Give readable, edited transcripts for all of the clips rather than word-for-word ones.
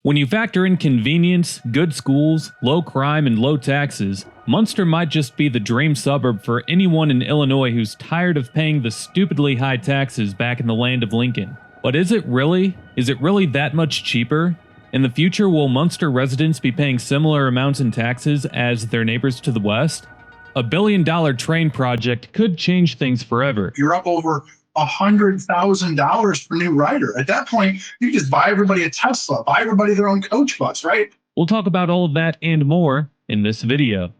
When you factor in convenience, good schools, low crime, and low taxes, Munster might just be the dream suburb for anyone in Illinois who's tired of paying the stupidly high taxes back in the land of Lincoln. But is it really? Is it really that much cheaper? In the future, will Munster residents be paying similar amounts in taxes as their neighbors to the west? A billion-dollar train project could change things forever. You're up over $100,000 per new rider. At that point, you just buy everybody a Tesla, buy everybody their own coach bus, right? We'll talk about all of that and more in this video.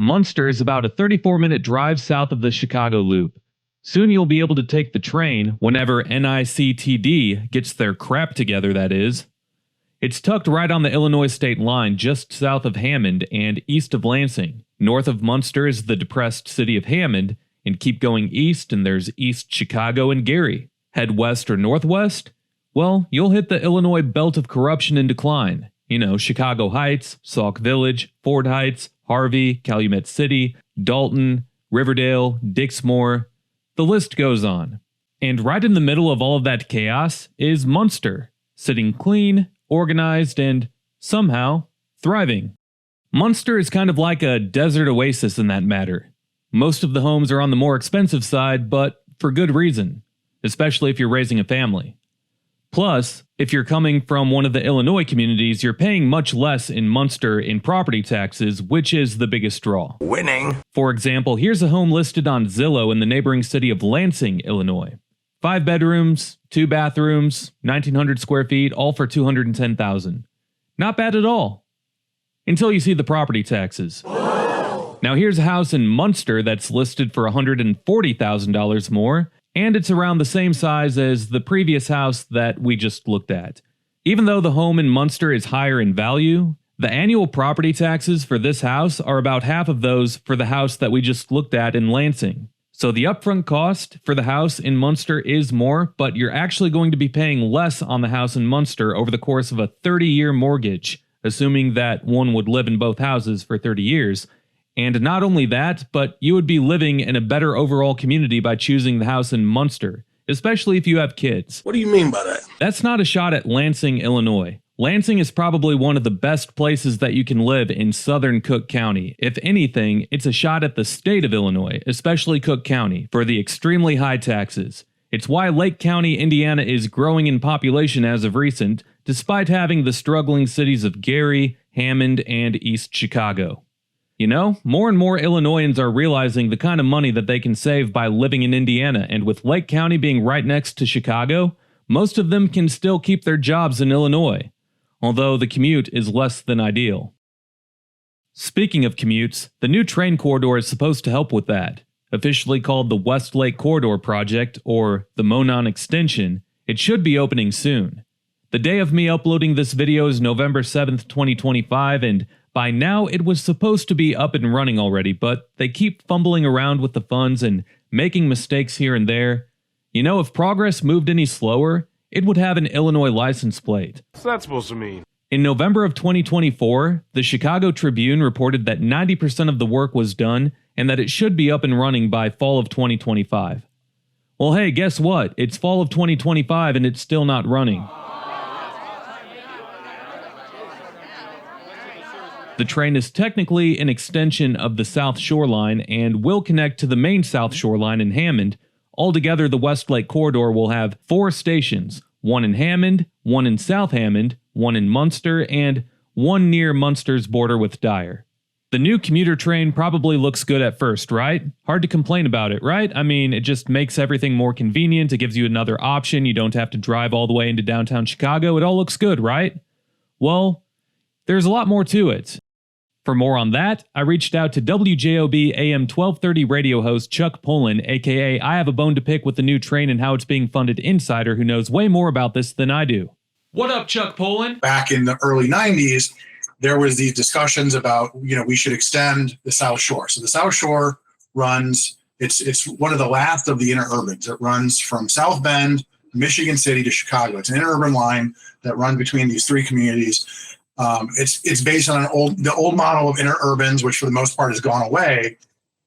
Munster is about a 34-minute drive south of the Chicago Loop. Soon you'll be able to take the train whenever NICTD gets their crap together, that is. It's tucked right on the Illinois state line just south of Hammond and east of Lansing. North of Munster is the depressed city of Hammond, and keep going east and there's East Chicago and Gary. Head west or northwest? Well, you'll hit the Illinois belt of corruption and decline. You know, Chicago Heights, Sauk Village, Ford Heights, Harvey, Calumet City, Dalton, Riverdale, Dixmoor. The list goes on. And right in the middle of all of that chaos is Munster, sitting clean, organized, and somehow thriving. Munster is kind of like a desert oasis in that matter. Most of the homes are on the more expensive side, but for good reason, especially if you're raising a family. Plus, if you're coming from one of the Illinois communities, you're paying much less in Munster in property taxes, which is the biggest draw. Winning. For example, here's a home listed on Zillow in the neighboring city of Lansing, Illinois. 5 bedrooms, 2 bathrooms, 1,900 square feet, all for $210,000. Not bad at all. Until you see the property taxes. Now here's a house in Munster that's listed for $140,000 more, and it's around the same size as the previous house that we just looked at. Even though the home in Munster is higher in value, the annual property taxes for this house are about half of those for the house that we just looked at in Lansing. So the upfront cost for the house in Munster is more, but you're actually going to be paying less on the house in Munster over the course of a 30-year mortgage, assuming that one would live in both houses for 30 years. And not only that, but you would be living in a better overall community by choosing the house in Munster, especially if you have kids. What do you mean by that? That's not a shot at Lansing, Illinois. Lansing is probably one of the best places that you can live in southern Cook County. If anything, it's a shot at the state of Illinois, especially Cook County, for the extremely high taxes. It's why Lake County, Indiana is growing in population as of recent, despite having the struggling cities of Gary, Hammond, and East Chicago. You know, more and more Illinoisans are realizing the kind of money that they can save by living in Indiana, and with Lake County being right next to Chicago, most of them can still keep their jobs in Illinois, although the commute is less than ideal. Speaking of commutes, the new train corridor is supposed to help with that. Officially called the West Lake Corridor Project, or the Monon Extension, it should be opening soon. The day of me uploading this video is November 7th, 2025, and by now it was supposed to be up and running already, but they keep fumbling around with the funds and making mistakes here and there. You know, if progress moved any slower, it would have an Illinois license plate. What's that supposed to mean? In November of 2024, the Chicago Tribune reported that 90% of the work was done and that it should be up and running by fall of 2025. Well, hey, guess what? It's fall of 2025 and it's still not running. The train is technically an extension of the South Shore Line and will connect to the main South Shore Line in Hammond. Altogether, the West Lake Corridor will have 4 stations, one in Hammond, one in South Hammond, one in Munster, and one near Munster's border with Dyer. The new commuter train probably looks good at first, right? Hard to complain about it, right? I mean, it just makes everything more convenient, it gives you another option, you don't have to drive all the way into downtown Chicago, it all looks good, right? Well, there's a lot more to it. For more on that, I reached out to WJOB AM 1230 radio host Chuck Pullen, aka I Have a Bone to Pick with the new train and how it's being funded insider who knows way more about this than I do. What up, Chuck Pullen? Back in the early 90s, there was these discussions about, we should extend the South Shore. So the South Shore runs, it's one of the last of the interurbans. It runs from South Bend, Michigan City to Chicago. It's an interurban line that runs between these three communities. It's based on the old model of interurbans, which for the most part has gone away.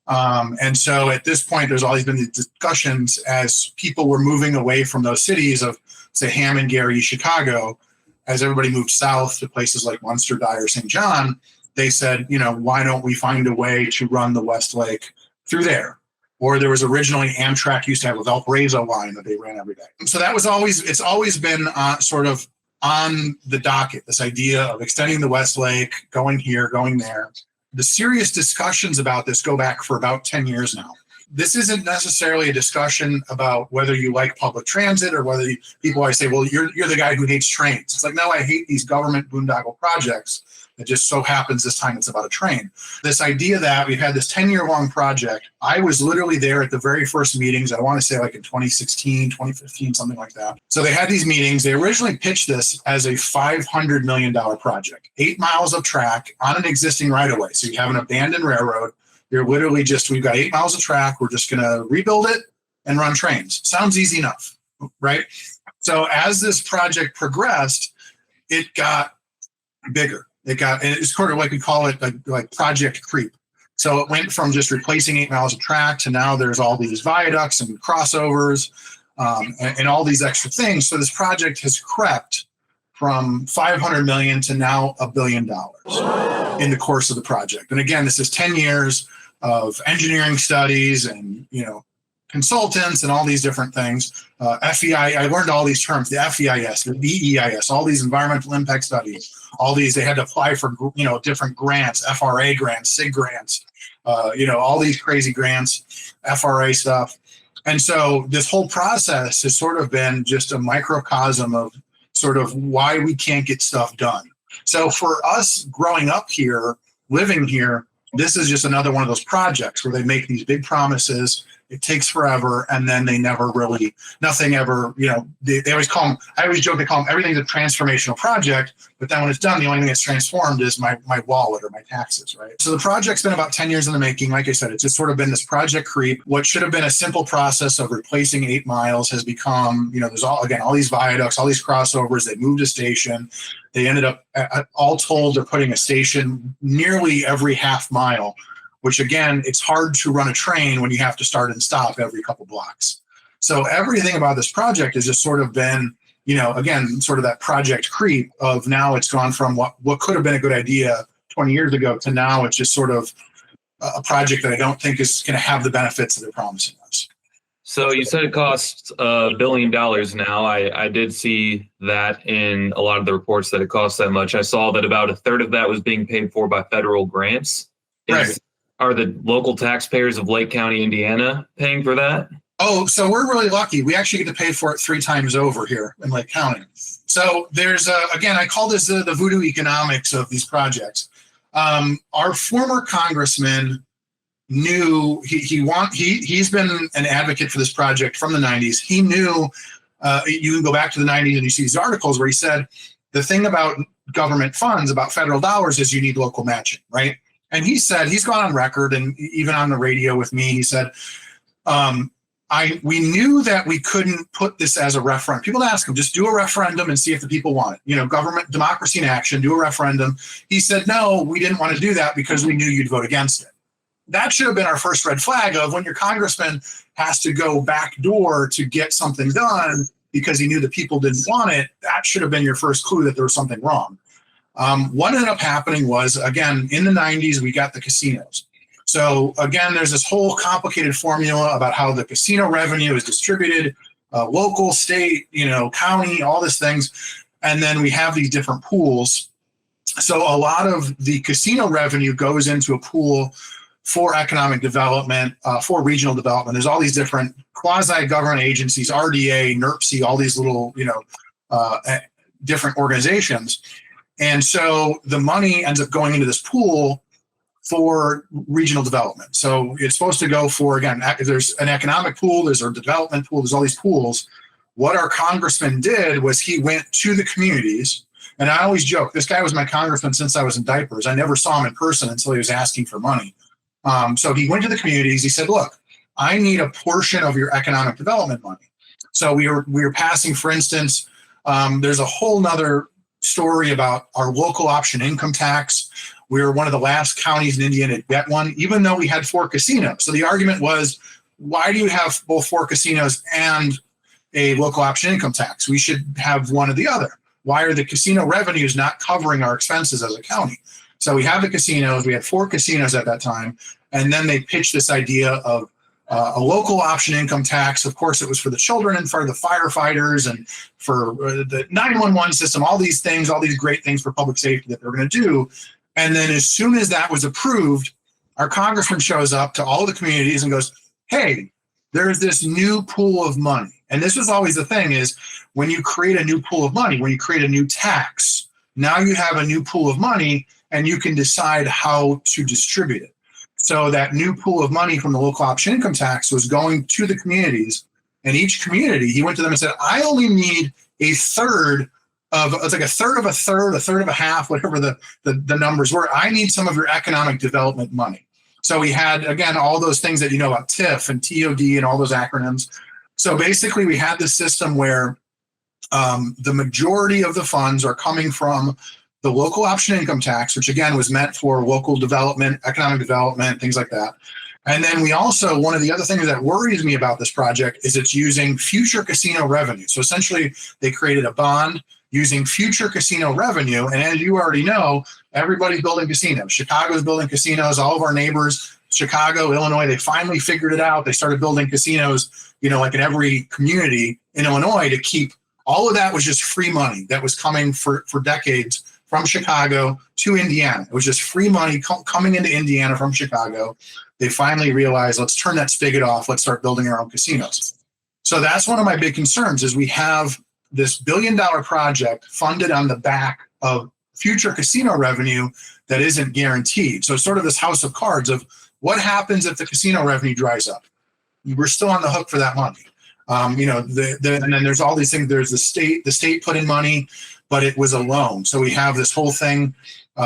And so at this point, there's always been these discussions as people were moving away from those cities of, say, Hammond, Gary, Chicago. As everybody moved south to places like Munster, Dyer, St. John, they said, why don't we find a way to run the West Lake through there? Or there was originally Amtrak used to have a Valparaiso line that they ran every day. So that was it's always been sort of on the docket, this idea of extending the West Lake, going here, going there. The serious discussions about this go back for about 10 years now. This isn't necessarily a discussion about whether you like public transit or whether people always say, well, you're the guy who hates trains. It's like, no, I hate these government boondoggle projects. It just so happens this time it's about a train. This idea that we've had this 10-year-long project, I was literally there at the very first meetings, I want to say like in 2016, 2015, something like that. So they had these meetings. They originally pitched this as a $500 million project, 8 miles of track on an existing right-of-way. So you have an abandoned railroad. You're literally we've got 8 miles of track. We're just going to rebuild it and run trains. Sounds easy enough, right? So as this project progressed, it got bigger. It's sort of like we call it like project creep. So it went from just replacing 8 miles of track to now there's all these viaducts and crossovers and all these extra things. So this project has crept from $500 million to now $1 billion in the course of the project. And again, this is 10 years of engineering studies and, consultants and all these different things. FEI, I learned all these terms, the FEIS, the BEIS, all these environmental impact studies, all these, they had to apply for, different grants, FRA grants, SIG grants, all these crazy grants, FRA stuff. And so this whole process has sort of been just a microcosm of sort of why we can't get stuff done. So for us growing up here, living here, this is just another one of those projects where they make these big promises. It takes forever, and then they never really, nothing ever, they always call them, I always joke, they call them, everything's a transformational project, but then when it's done, the only thing that's transformed is my wallet or my taxes, right? So the project's been about 10 years in the making. Like I said, it's just sort of been this project creep. What should have been a simple process of replacing 8 miles has become, there's all these viaducts, all these crossovers. They moved a station. They ended up, all told, they're putting a station nearly every half mile, which again, it's hard to run a train when you have to start and stop every couple blocks. So everything about this project has just sort of been, again, sort of that project creep of now it's gone from what could have been a good idea 20 years ago to now it's just sort of a project that I don't think is going to have the benefits that they're promising us. So you said it costs $1 billion now. I did see that in a lot of the reports that it costs that much. I saw that about a third of that was being paid for by federal grants. Right. Are the local taxpayers of Lake County, Indiana, paying for that? Oh, so we're really lucky. We actually get to pay for it 3 times over here in Lake County. So there's, again, I call this the voodoo economics of these projects. Our former congressman knew he's been an advocate for this project from the 90s. He knew, you can go back to the 90s and you see these articles where he said, the thing about government funds, about federal dollars, is you need local matching, right? And he said, he's gone on record and even on the radio with me, he said, we knew that we couldn't put this as a referendum. People ask him, just do a referendum and see if the people want it. Government, democracy in action, do a referendum. He said, no, we didn't want to do that because we knew you'd vote against it. That should have been our first red flag of when your congressman has to go backdoor to get something done because he knew the people didn't want it. That should have been your first clue that there was something wrong. What ended up happening was, again, in the 90s, we got the casinos. So again, there's this whole complicated formula about how the casino revenue is distributed, local, state, county, all these things. And then we have these different pools. So a lot of the casino revenue goes into a pool for economic development, for regional development. There's all these different quasi-government agencies, RDA, NERPC, all these little, different organizations. And so the money ends up going into this pool for regional development. So it's supposed to go for, again, there's an economic pool, there's a development pool, there's all these pools. What our congressman did was he went to the communities, and I always joke, this guy was my congressman since I was in diapers. I never saw him in person until he was asking for money. So he went to the communities. He said, look, I need a portion of your economic development money. So we were passing, for instance, there's a whole nother story about our local option income tax. We were one of the last counties in Indiana to get one, even though we had 4 casinos. So the argument was, why do you have both 4 casinos and a local option income tax? We should have one or the other. Why are the casino revenues not covering our expenses as a county? So we have the casinos. We had 4 casinos at that time. And then they pitched this idea of a local option income tax. Of course, it was for the children and for the firefighters and for the 911 system, all these things, all these great things for public safety that they're going to do. And then as soon as that was approved, our congressman shows up to all of the communities and goes, hey, there's this new pool of money. And this was always the thing is when you create a new pool of money, when you create a new tax, now you have a new pool of money and you can decide how to distribute it. So that new pool of money from the local option income tax was going to the communities, and each community, he went to them and said, I only need a third of, it's like a third of a third, a third of a half, whatever the numbers were. I need some of your economic development money. So we had, again, all those things that you know about TIF and TOD and all those acronyms. So basically we had this system where the majority of the funds are coming from the local option income tax, which again was meant for local development, economic development, things like that. And then we also, one of the other things that worries me about this project is it's using future casino revenue. So essentially they created a bond using future casino revenue. And as you already know, everybody's building casinos. Chicago's building casinos, all of our neighbors, Chicago, Illinois, they finally figured it out. They started building casinos, like in every community in Illinois to keep, all of that was just free money that was coming for decades from Chicago to Indiana. It was just free money coming into Indiana from Chicago. They finally realized, let's turn that spigot off. Let's start building our own casinos. So that's one of my big concerns is we have this $1 billion project funded on the back of future casino revenue that isn't guaranteed. So it's sort of this house of cards of what happens if the casino revenue dries up? We're still on the hook for that money. And then there's all these things. There's the state put in money, but it was a loan. So we have this whole thing.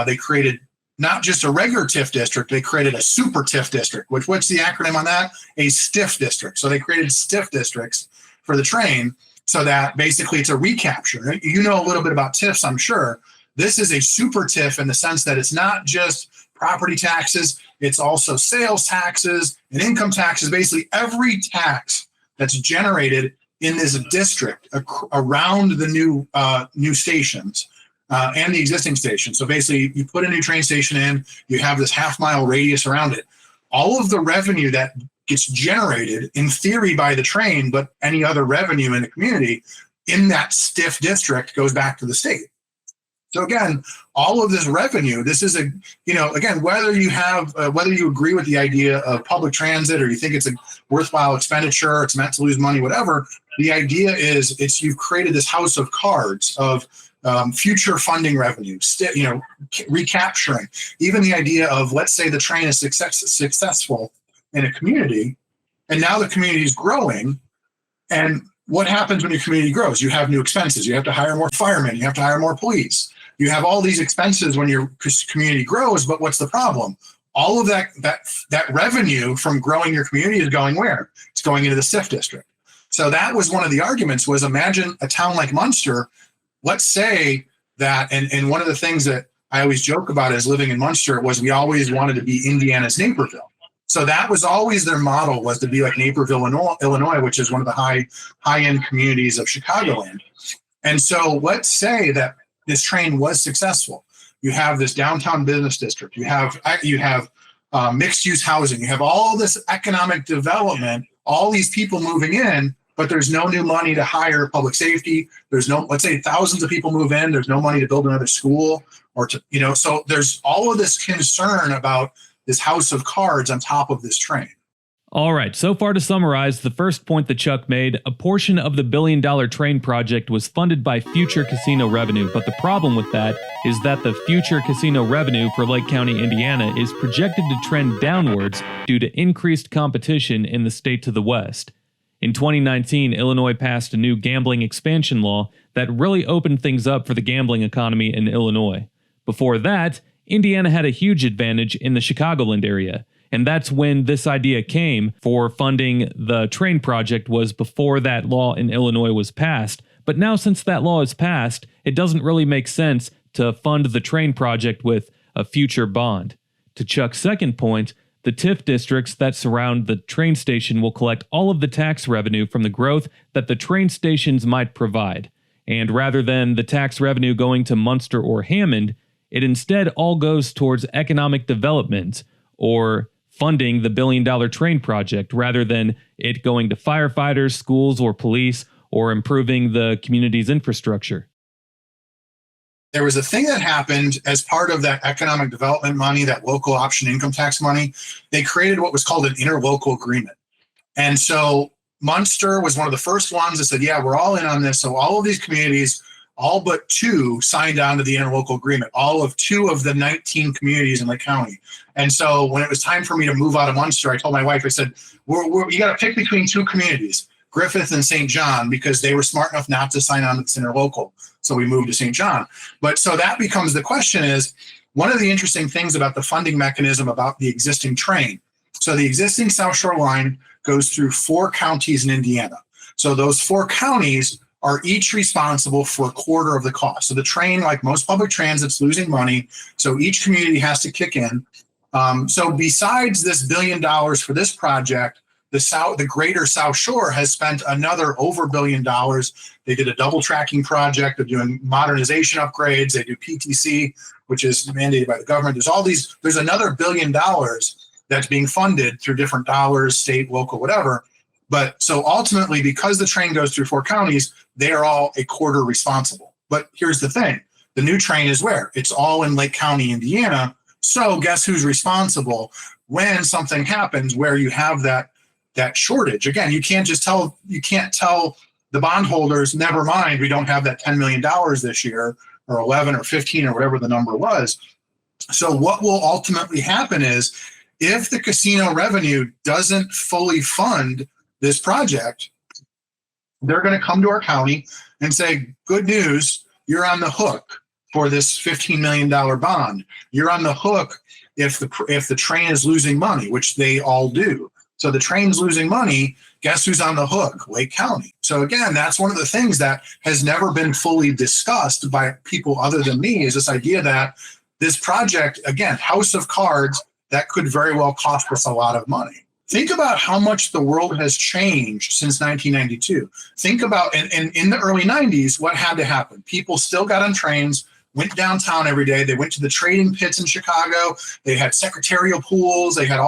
They created not just a regular TIF district, they created a super TIF district, what's the acronym on that? A STIF district. So they created STIF districts for the train so that basically it's a recapture. You know a little bit about TIFs, I'm sure. This is a super TIF in the sense that it's not just property taxes, it's also sales taxes and income taxes, basically every tax that's generated in this district around the new stations and the existing stations. So basically you put a new train station in, you have this half-mile radius around it. All of the revenue that gets generated in theory by the train, but any other revenue in the community in that STIF district goes back to the state. So again, all of this revenue, this is again, whether you agree with the idea of public transit or you think it's a worthwhile expenditure, it's meant to lose money, whatever, the idea is you've created this house of cards of future funding revenue, recapturing. Even the idea of, let's say the train is successful in a community, and now the community is growing, and what happens when your community grows? You have new expenses. You have to hire more firemen. You have to hire more police. You have all these expenses when your community grows, but what's the problem? All of that revenue from growing your community is going where? It's going into the SIF district. So that was one of the arguments was imagine a town like Munster. Let's say that, and one of the things that I always joke about as living in Munster was we always wanted to be Indiana's Naperville. So that was always their model, was to be like Naperville, Illinois, which is one of the high-end communities of Chicagoland. And so let's say that this train was successful. You have this downtown business district. You have mixed-use housing. You have all this economic development, all these people moving in, but there's no new money to hire public safety. There's no, let's say thousands of people move in. There's no money to build another school or to, so there's all of this concern about this house of cards on top of this train. All right, so far to summarize, the first point that Chuck made, a portion of the billion-dollar train project was funded by future casino revenue, but the problem with that is that the future casino revenue for Lake County, Indiana is projected to trend downwards due to increased competition in the state to the west. In 2019, Illinois passed a new gambling expansion law that really opened things up for the gambling economy in Illinois. Before that, Indiana had a huge advantage in the Chicagoland area. And that's when this idea came for funding the train project, was before that law in Illinois was passed. But now since that law is passed, it doesn't really make sense to fund the train project with a future bond. To Chuck's second point, the TIF districts that surround the train station will collect all of the tax revenue from the growth that the train stations might provide. And rather than the tax revenue going to Munster or Hammond, it instead all goes towards economic development, or funding the billion-dollar train project, rather than it going to firefighters, schools, or police, or improving the community's infrastructure. There was a thing that happened as part of that economic development money, that local option income tax money. They created what was called an interlocal agreement. And so Munster was one of the first ones that said, yeah, we're all in on this. So all of these communities, all but 2, signed on to the interlocal agreement, all of 2 of the 19 communities in Lake County. And so when it was time for me to move out of Munster, I told my wife, I said, you got to pick between 2 communities, Griffith and St. John, because they were smart enough not to sign on to this interlocal. So we moved to St. John. But so that becomes the question is, one of the interesting things about the funding mechanism about the existing train. So the existing South Shore line goes through 4 counties in Indiana. So those 4 counties are each responsible for a quarter of the cost. So the train, like most public transit's losing money, so each community has to kick in. So besides this $1 billion for this project, the greater South Shore has spent another over $1 billion. They did a double tracking project. They're doing modernization upgrades. They do PTC, which is mandated by the government. There's another $1 billion that's being funded through different dollars, state, local, whatever. But so ultimately, because the train goes through 4 counties, they are all a quarter responsible. But here's the thing. The new train is where? It's all in Lake County, Indiana. So guess who's responsible when something happens where you have that shortage? Again, you can't tell the bondholders, never mind, we don't have that $10 million this year, or 11 or 15 or whatever the number was. So what will ultimately happen is, if the casino revenue doesn't fully fund this project, they're going to come to our county and say, good news, you're on the hook for this $15 million bond. You're on the hook if the train is losing money, which they all do. So the train's losing money, guess who's on the hook? Lake County. So again, that's one of the things that has never been fully discussed by people other than me, is this idea that this project, again, house of cards, that could very well cost us a lot of money. Think about how much the world has changed since 1992. Think about, in the early 90s, what had to happen. People still got on trains, went downtown every day. They went to the trading pits in Chicago. They had secretarial pools. They had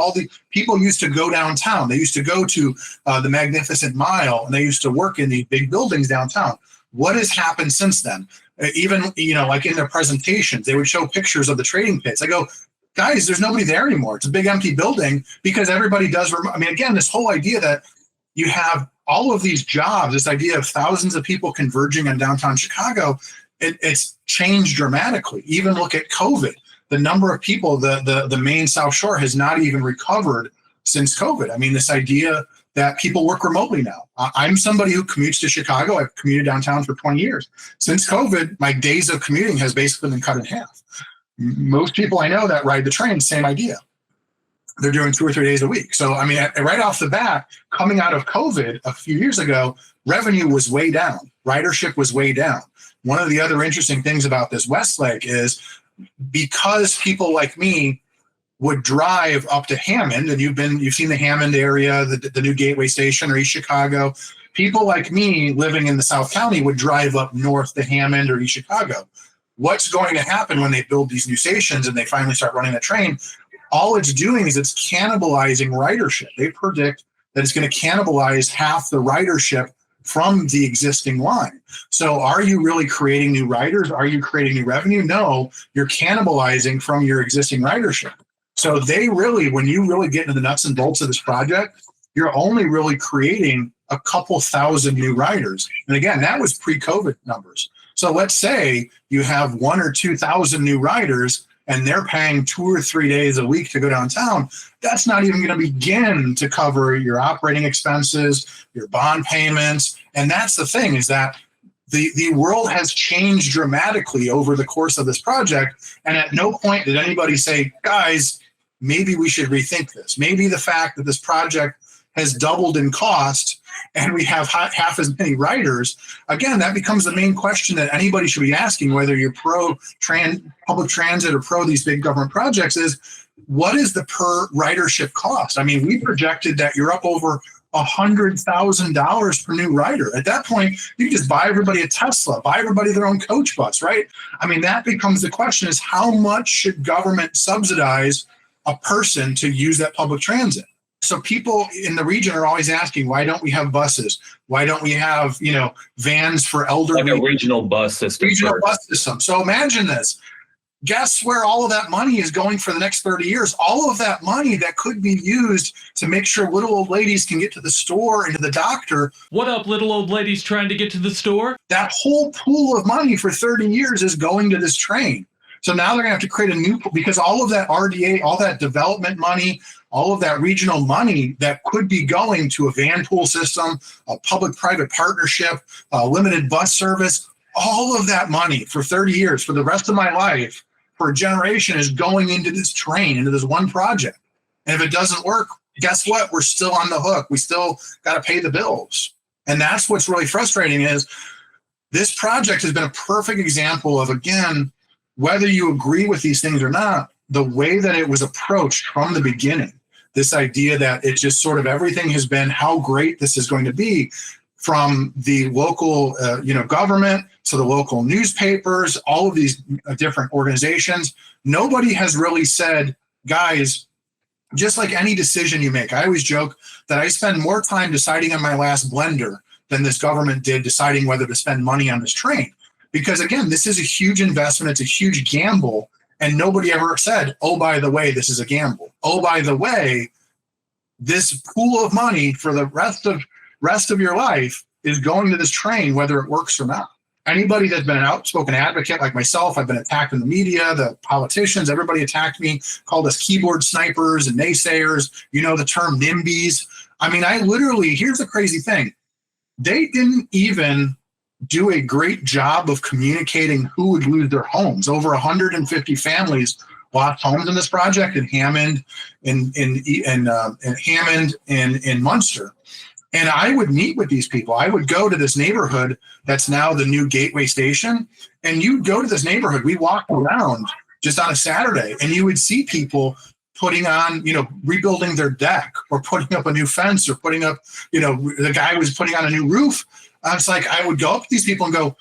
people used to go downtown. They used to go to the Magnificent Mile, and they used to work in the big buildings downtown. What has happened since then? Even, like in their presentations, they would show pictures of the trading pits. I go, guys, there's nobody there anymore. It's a big empty building because everybody does. Again, this whole idea that you have all of these jobs, this idea of thousands of people converging on downtown Chicago, it's changed dramatically. Even look at COVID. The number of people, the main South Shore has not even recovered since COVID. This idea that people work remotely now. I'm somebody who commutes to Chicago. I've commuted downtown for 20 years. Since COVID, my days of commuting has basically been cut in half. Most people I know that ride the train, same idea. They're doing 2 or 3 days a week. So, right off the bat, coming out of COVID a few years ago, revenue was way down. Ridership was way down. One of the other interesting things about this Westlake is, because people like me would drive up to Hammond, and you've seen the Hammond area, the new Gateway Station, or East Chicago. People like me living in the South County would drive up north to Hammond or East Chicago. What's going to happen when they build these new stations and they finally start running the train? All it's doing is it's cannibalizing ridership. They predict that it's going to cannibalize half the ridership from the existing line. So are you really creating new riders? Are you creating new revenue? No, you're cannibalizing from your existing ridership. So when you really get into the nuts and bolts of this project, you're only really creating a couple thousand new riders. And again, that was pre-COVID numbers. So let's say you have 1,000 or 2,000 new riders and they're paying 2 or 3 days a week to go downtown. That's not even going to begin to cover your operating expenses, your bond payments. And that's the thing, is that the world has changed dramatically over the course of this project. And at no point did anybody say, guys, maybe we should rethink this. Maybe the fact that this project has doubled in cost and we have half as many riders, again, that becomes the main question that anybody should be asking, whether you're pro public transit or pro these big government projects, is what is the per ridership cost? I mean, we projected that you're up over $100,000 per new rider. At that point, you can just buy everybody a Tesla, buy everybody their own coach bus, right? I mean, that becomes the question, is how much should government subsidize a person to use that public transit? So people in the region are always asking, why don't we have buses? Why don't we have, vans for elderly? Like a regional bus system. So imagine this. Guess where all of that money is going for the next 30 years? All of that money that could be used to make sure little old ladies can get to the store and to the doctor. What up, little old ladies trying to get to the store? That whole pool of money for 30 years is going to this train. So now they're going to have to create a new, because all of that RDA, all that development money, all of that regional money that could be going to a van pool system, a public-private partnership, a limited bus service, all of that money for 30 years, for the rest of my life, for a generation, is going into this train, into this one project. And if it doesn't work, guess what? We're still on the hook. We still got to pay the bills. And that's what's really frustrating, is this project has been a perfect example of, again, whether you agree with these things or not, the way that it was approached from the beginning, this idea that it just sort of everything has been how great this is going to be, from the local government to the local newspapers, all of these different organizations. Nobody has really said, guys, just like any decision you make, I always joke that I spend more time deciding on my last blender than this government did deciding whether to spend money on this train. Because again, this is a huge investment. It's a huge gamble. And nobody ever said, oh, by the way, this is a gamble. Oh, by the way, this pool of money for the rest of your life is going to this train, whether it works or not. Anybody that's been an outspoken advocate like myself, I've been attacked in the media, the politicians, everybody attacked me, called us keyboard snipers and naysayers, the term NIMBYs. I mean, here's the crazy thing. They didn't even do a great job of communicating who would lose their homes. Over 150 families lost homes in this project in Hammond, in Hammond and in Munster. And I would meet with these people. I would go to this neighborhood that's now the new Gateway Station. And you'd go to this neighborhood. We walked around just on a Saturday, and you would see people putting on, rebuilding their deck, or putting up a new fence, or putting up, the guy was putting on a new roof. It's like, I would go up to these people and go,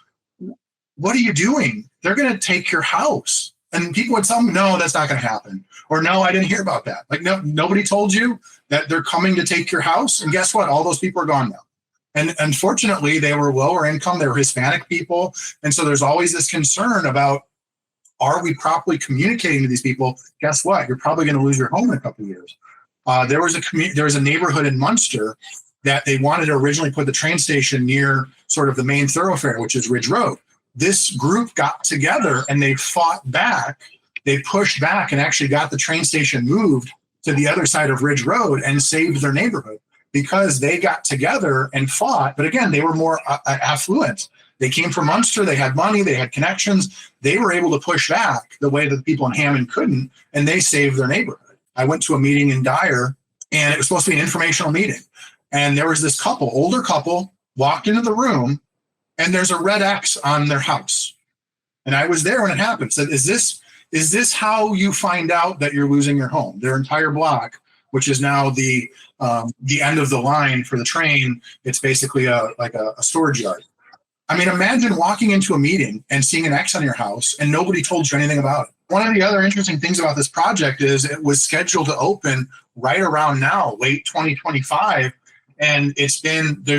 what are you doing? They're going to take your house. And people would tell me, no, that's not going to happen. Or no, I didn't hear about that. Like, no, nobody told you that they're coming to take your house. And guess what? All those people are gone now. And unfortunately, they were lower income. They were Hispanic people. And so there's always this concern about, are we properly communicating to these people? Guess what? You're probably going to lose your home in a couple of years. There was a neighborhood in Munster that they wanted to originally put the train station near sort of the main thoroughfare, which is Ridge Road. This group got together and they fought back. They pushed back and actually got the train station moved to the other side of Ridge Road and saved their neighborhood, because they got together and fought. But again, they were more affluent. They came from Munster. They had money. They had connections. They were able to push back the way that the people in Hammond couldn't, and they saved their neighborhood. I went to a meeting in Dyer, and it was supposed to be an informational meeting. And there was this couple, older couple, walked into the room, and there's a red X on their house. And I was there when it happened. Said, is this how you find out that you're losing your home? Their entire block, which is now the end of the line for the train, it's basically like a storage yard. I mean, imagine walking into a meeting and seeing an X on your house and nobody told you anything about it. One of the other interesting things about this project is it was scheduled to open right around now, late 2025. And there's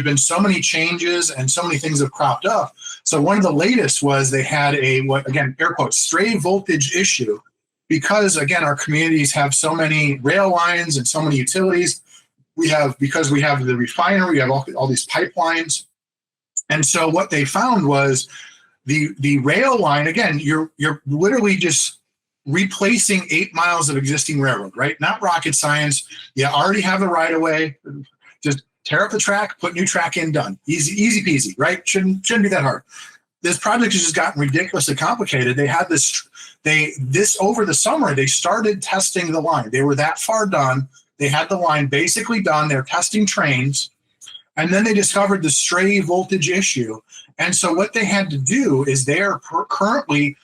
been so many changes and so many things have cropped up. So one of the latest was they had again, air quotes, stray voltage issue, because again, our communities have so many rail lines and so many utilities. because we have the refinery, we have all these pipelines. And so what they found was the rail line, again, you're literally just replacing 8 miles of existing railroad, right? Not rocket science. You already have the right of way. Just tear up the track, put new track in, done. Easy peasy, right? Shouldn't be that hard. This project has just gotten ridiculously complicated. They had this over the summer, they started testing the line. They were that far done. They had the line basically done. They're testing trains. And then they discovered the stray voltage issue. And so what they had to do is they are currently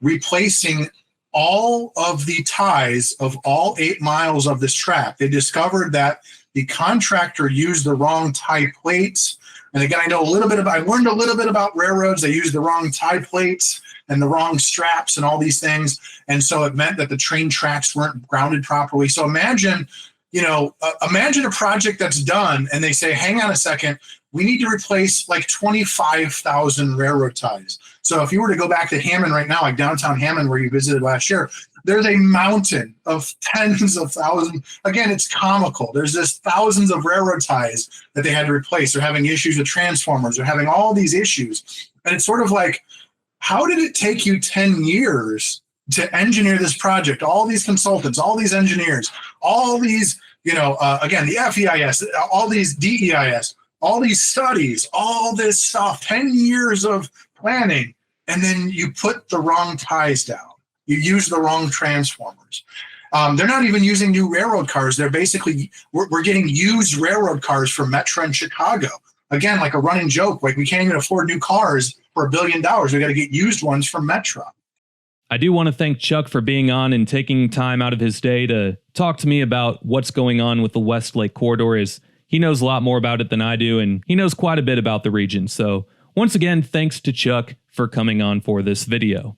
replacing all of the ties of all 8 miles of this track. They discovered that the contractor used the wrong tie plates. And again, I learned a little bit about railroads. They used the wrong tie plates and the wrong straps and all these things. And so it meant that the train tracks weren't grounded properly. So imagine a project that's done and they say, hang on a second, we need to replace like 25,000 railroad ties. So if you were to go back to Hammond right now, like downtown Hammond where you visited last year, there's a mountain of tens of thousands. Again, it's comical. There's just thousands of railroad ties that they had to replace. They're having issues with transformers. They're having all these issues. And it's sort of like, how did it take you 10 years to engineer this project? All these consultants, all these engineers, all these, again, the FEIS, all these DEIS, all these studies, all this stuff, 10 years of planning, and then you put the wrong ties down. You use the wrong transformers. They're not even using new railroad cars. They're basically, we're getting used railroad cars from Metra in Chicago. Again, like a running joke, like we can't even afford new cars for $1 billion. We got to get used ones from Metra. I do want to thank Chuck for being on and taking time out of his day to talk to me about what's going on with the West Lake Corridor. As he knows a lot more about it than I do, and he knows quite a bit about the region. So once again, thanks to Chuck for coming on for this video.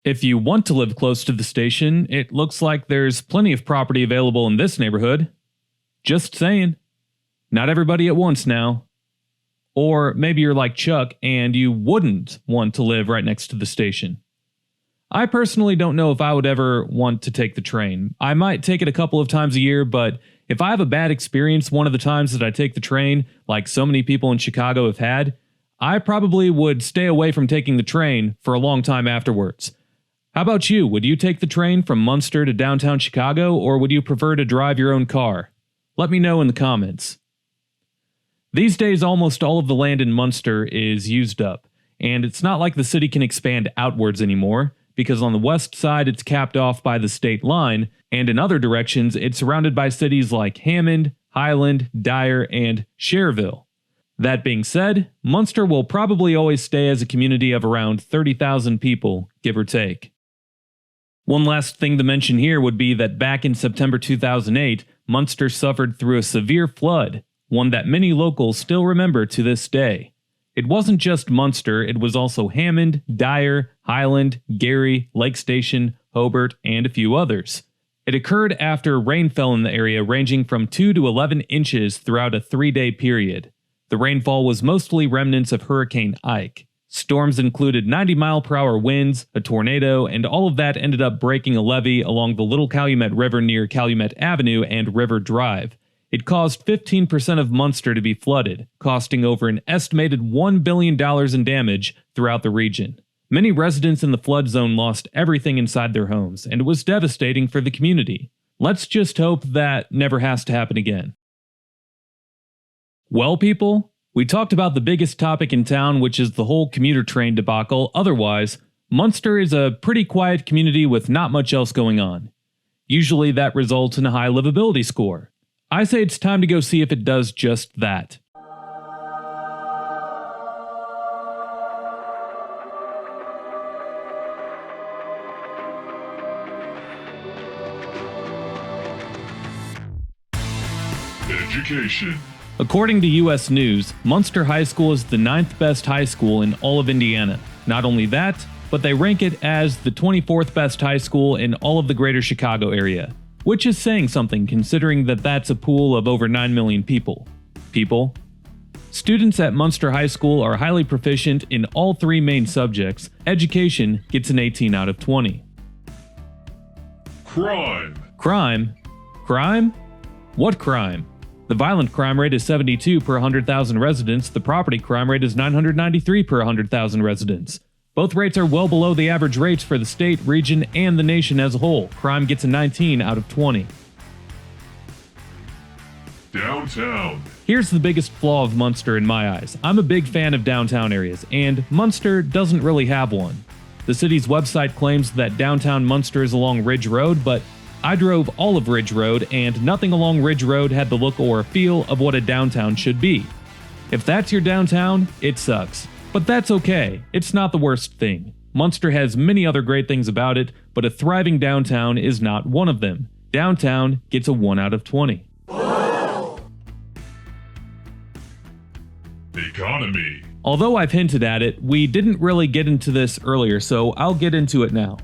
If you want to live close to the station, it looks like there's plenty of property available in this neighborhood. Just saying. Not everybody at once now. Or maybe you're like Chuck and you wouldn't want to live right next to the station. I personally don't know if I would ever want to take the train. I might take it a couple of times a year, but if I have a bad experience one of the times that I take the train, like so many people in Chicago have had, I probably would stay away from taking the train for a long time afterwards. How about you? Would you take the train from Munster to downtown Chicago, or would you prefer to drive your own car? Let me know in the comments. These days, almost all of the land in Munster is used up, and it's not like the city can expand outwards anymore, because on the west side it's capped off by the state line, and in other directions it's surrounded by cities like Hammond, Highland, Dyer, and Cherville. That being said, Munster will probably always stay as a community of around 30,000 people, give or take. One last thing to mention here would be that back in September 2008, Munster suffered through a severe flood, one that many locals still remember to this day. It wasn't just Munster, it was also Hammond, Dyer, Highland, Gary, Lake Station, Hobart, and a few others. It occurred after rain fell in the area ranging from 2 to 11 inches throughout a 3-day period. The rainfall was mostly remnants of Hurricane Ike. Storms included 90-mile-per-hour winds, a tornado, and all of that ended up breaking a levee along the Little Calumet River near Calumet Avenue and River Drive. It caused 15% of Munster to be flooded, costing over an estimated $1 billion in damage throughout the region. Many residents in the flood zone lost everything inside their homes, and it was devastating for the community. Let's just hope that never has to happen again. Well, people, we talked about the biggest topic in town, which is the whole commuter train debacle. Otherwise, Munster is a pretty quiet community with not much else going on. Usually that results in a high livability score. I say it's time to go see if it does just that. Education. According to U.S. News, Munster High School is the 9th best high school in all of Indiana. Not only that, but they rank it as the 24th best high school in all of the greater Chicago area. Which is saying something considering that that's a pool of over 9 million people. Students at Munster High School are highly proficient in all 3 main subjects. Education gets an 18 out of 20. Crime. Crime? What crime? The violent crime rate is 72 per 100,000 residents. The property crime rate is 993 per 100,000 residents. Both rates are well below the average rates for the state, region, and the nation as a whole. Crime gets a 19 out of 20. Downtown. Here's the biggest flaw of Munster in my eyes. I'm a big fan of downtown areas, and Munster doesn't really have one. The city's website claims that downtown Munster is along Ridge Road, but I drove all of Ridge Road, and nothing along Ridge Road had the look or feel of what a downtown should be. If that's your downtown, it sucks. But that's okay, it's not the worst thing. Munster has many other great things about it, but a thriving downtown is not one of them. Downtown gets a 1 out of 20. Economy. Although I've hinted at it, we didn't really get into this earlier, so I'll get into it now.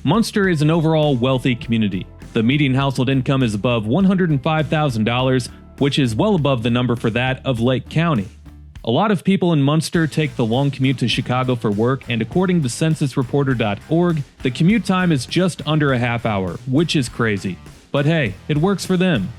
Munster is an overall wealthy community. The median household income is above $105,000, which is well above the number for that of Lake County. A lot of people in Munster take the long commute to Chicago for work, and according to censusreporter.org, the commute time is just under a half hour, which is crazy. But hey, it works for them.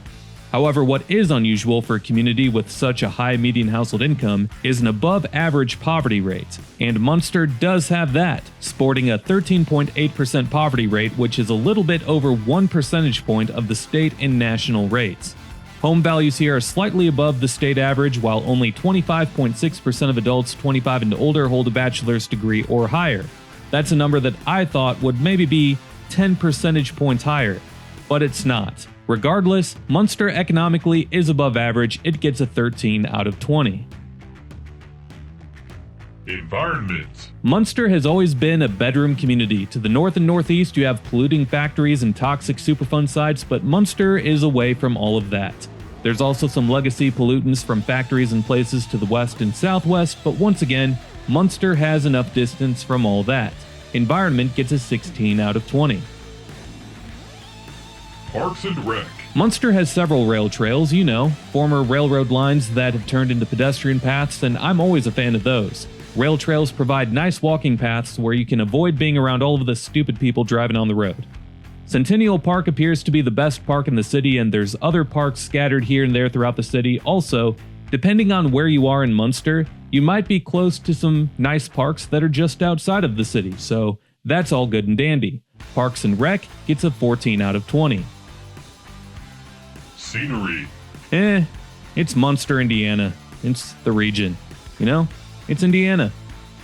However, what is unusual for a community with such a high median household income is an above-average poverty rate, and Munster does have that, sporting a 13.8% poverty rate, which is a little bit over 1 percentage point of the state and national rates. Home values here are slightly above the state average, while only 25.6% of adults 25 and older hold a bachelor's degree or higher. That's a number that I thought would maybe be 10 percentage points higher, but it's not. Regardless, Munster economically is above average. It gets a 13 out of 20. Environment. Munster has always been a bedroom community. To the north and northeast, you have polluting factories and toxic Superfund sites, but Munster is away from all of that. There's also some legacy pollutants from factories and places to the west and southwest, but once again, Munster has enough distance from all that. Environment gets a 16 out of 20. Parks and Rec. Munster has several rail trails, former railroad lines that have turned into pedestrian paths, and I'm always a fan of those. Rail trails provide nice walking paths where you can avoid being around all of the stupid people driving on the road. Centennial Park appears to be the best park in the city, and there's other parks scattered here and there throughout the city. Also, depending on where you are in Munster, you might be close to some nice parks that are just outside of the city, so that's all good and dandy. Parks and Rec gets a 14 out of 20. Scenery. It's Munster, Indiana. It's the region. It's Indiana.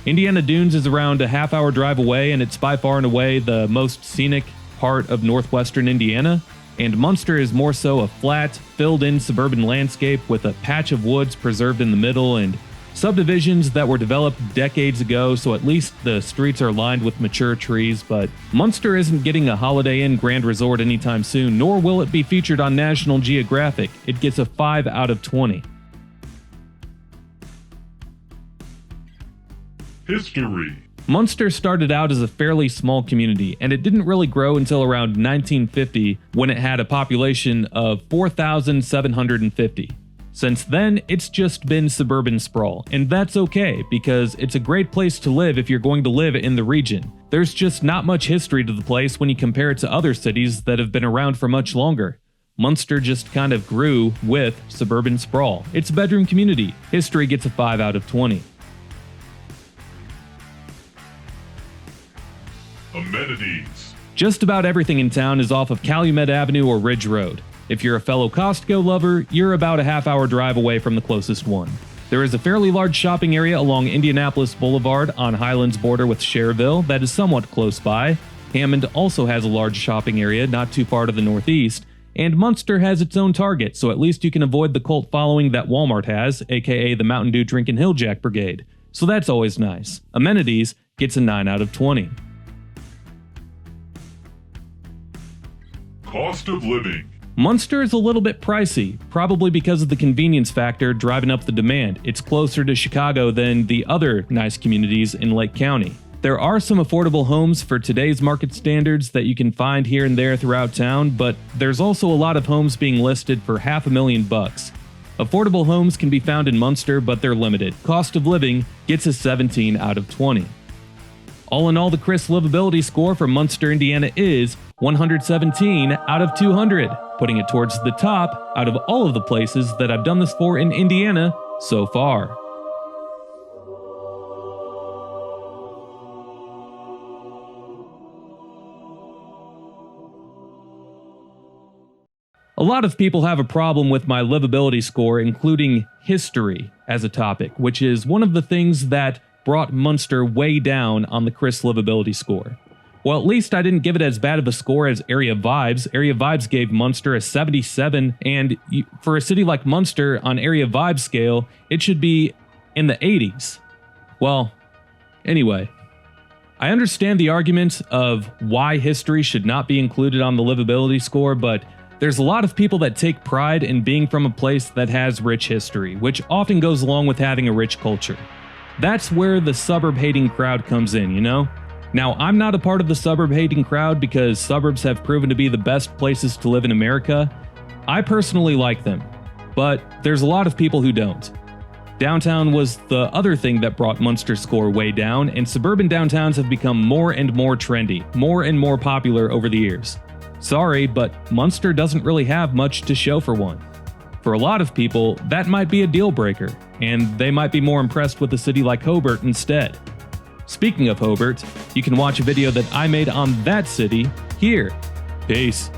Indiana Dunes is around a half-hour drive away, and it's by far and away the most scenic part of northwestern Indiana. And Munster is more so a flat, filled-in suburban landscape with a patch of woods preserved in the middle and subdivisions that were developed decades ago, so at least the streets are lined with mature trees, but Munster isn't getting a Holiday Inn Grand Resort anytime soon, nor will it be featured on National Geographic. It gets a 5 out of 20. History. Munster started out as a fairly small community, and it didn't really grow until around 1950 when it had a population of 4,750. Since then, it's just been suburban sprawl, and that's okay because it's a great place to live if you're going to live in the region. There's just not much history to the place when you compare it to other cities that have been around for much longer. Munster just kind of grew with suburban sprawl. It's a bedroom community. History gets a 5 out of 20. Amenities. Just about everything in town is off of Calumet Avenue or Ridge Road. If you're a fellow Costco lover, you're about a half-hour drive away from the closest one. There is a fairly large shopping area along Indianapolis Boulevard on Highlands border with Cherville that is somewhat close by. Hammond also has a large shopping area not too far to the northeast, and Munster has its own Target, so at least you can avoid the cult following that Walmart has, aka the Mountain Dew Drinkin' Hilljack Brigade. So that's always nice. Amenities gets a 9 out of 20. Cost of living. Munster is a little bit pricey, probably because of the convenience factor driving up the demand. It's closer to Chicago than the other nice communities in Lake County. There are some affordable homes for today's market standards that you can find here and there throughout town, but there's also a lot of homes being listed for $500,000. Affordable homes can be found in Munster, but they're limited. Cost of living gets a 17 out of 20. All in all, the Chris Livability Score for Munster, Indiana is 117 out of 200, putting it towards the top out of all of the places that I've done this for in Indiana so far. A lot of people have a problem with my livability score, including history as a topic, which is one of the things that brought Munster way down on the Chris Livability Score. Well, at least I didn't give it as bad of a score as Area Vibes. Area Vibes gave Munster a 77, and for a city like Munster on Area Vibes scale, it should be in the 80s. Well, anyway, I understand the argument of why history should not be included on the livability score, but there's a lot of people that take pride in being from a place that has rich history, which often goes along with having a rich culture. That's where the suburb-hating crowd comes in, you know? Now, I'm not a part of the suburb-hating crowd because suburbs have proven to be the best places to live in America. I personally like them, but there's a lot of people who don't. Downtown was the other thing that brought Munster's score way down, and suburban downtowns have become more and more trendy, more and more popular over the years. Sorry, but Munster doesn't really have much to show for one. For a lot of people, that might be a deal breaker, and they might be more impressed with a city like Hobart instead. Speaking of Hobart, you can watch a video that I made on that city here. Peace.